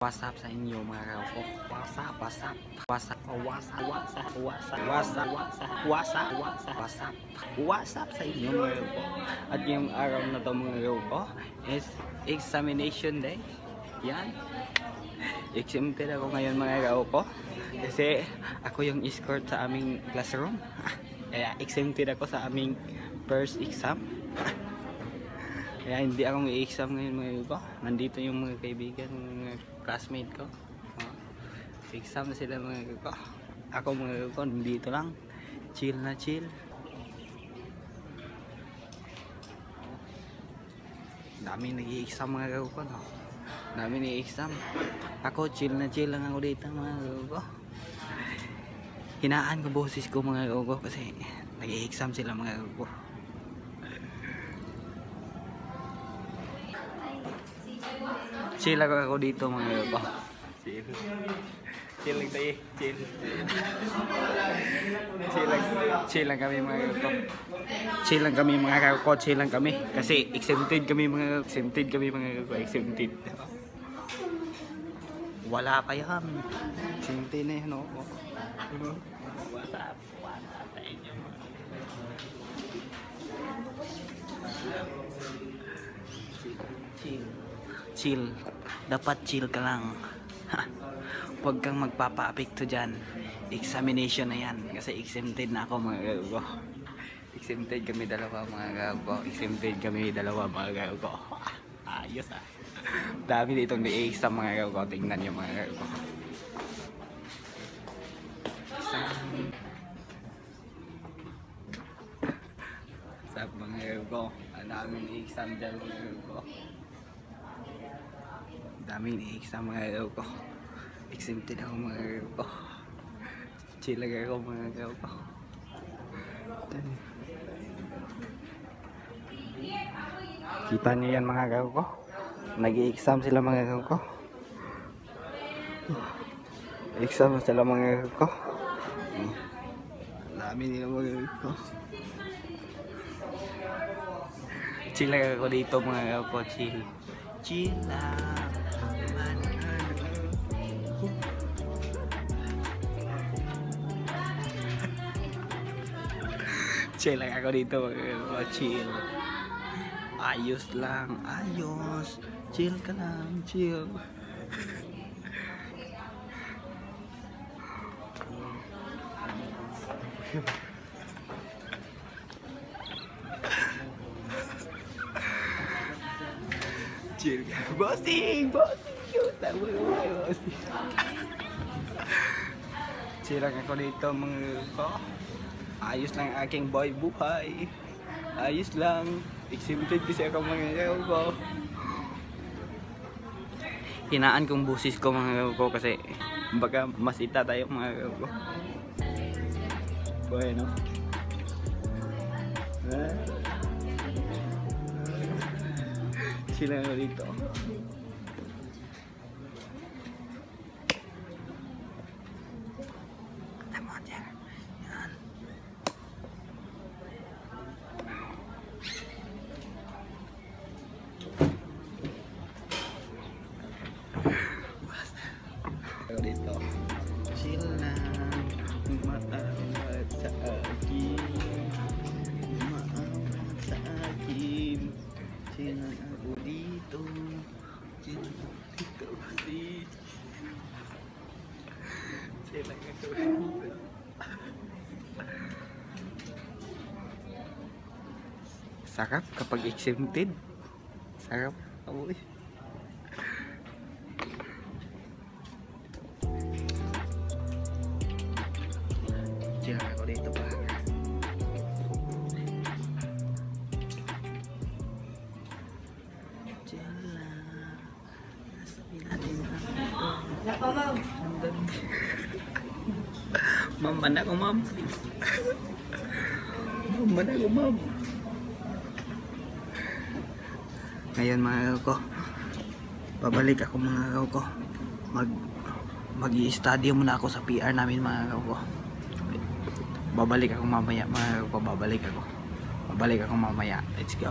What's up sa inyo mga kauko? What's up sa inyo mga kauko? At yung araw na to mga kauko is examination day. Yan. Exempted ako ngayon mga kauko kasi ako yung escort sa aming classroom. Kaya exempted ako sa aming first exam. Kaya hindi ako mag-exam ngayon mga ko. Nandito yung mga kaibigan, mga classmate ko. Exam na sila mga ko. Ako mga ko, nandito lang. Chill na chill. Dami nag-i-exam mga ko. No? Dami nag-i-exam. Ako chill na chill lang ako dito mga ko. Hinaan ko boses ko mga ko kasi nag-i-exam sila mga ko. Chill ako dito mga ko. Chill lang tayo. Chill lang kami mga ko. Chill lang kami mga ko. Chill lang kami. Kasi exempted kami mga ko. Exempted. Wala pa yan. Exempted na yan ako. What's up sa inyo mga chill. Dapat chill ka lang. Huwag kang magpapa-apekto dyan. Examination na yan. Kasi exempted na ako mga gago. Exempted kami dalawa mga gago. Exempted kami dalawa mga gago. Ayos ah. Dami ditong di-exam mga gago. Tingnan nyo mga gago. Sab mga gago. Ang daming exam dyan mga gago. Daming i-exam mga gaw ko. Exempted ako mga gaw ko. Chill lang ako mga gaw ko. Kita niyo yan mga gaw ko. Nag-i-exam sila mga gaw ko. Exam sila mga gaw ko. Dami nila mga gaw ko. Chill lang ako dito mga gaw ko. Chill lang. Chill lang ako dito chill. Ayos lang, ayos. Chill ka lang, chill. Chill ka. Bossing! Chill lang ako dito mga ko. Ayos lang aking boy buhay. Ayos lang. Exempted kasi ako mga ko. Hinaan kong busis ko mga ko kasi baka masita tayo mga ko. Bueno. Sila na dito. Dito chill na maawat sa akin chill na ako dito chill lang ako dito sarap kapag exempted sarap amoy. Chill ako dito pa. Chill lang. Sabihin natin ako. Ma'am, mana ko ma'am. Mana ko ma'am. Ngayon mga ko, babalik ako mga ko. Mag-i-study muna ako sa PR namin mga ko. Babalik ako mamaya mga ko, babalik ako mamaya. Let's go.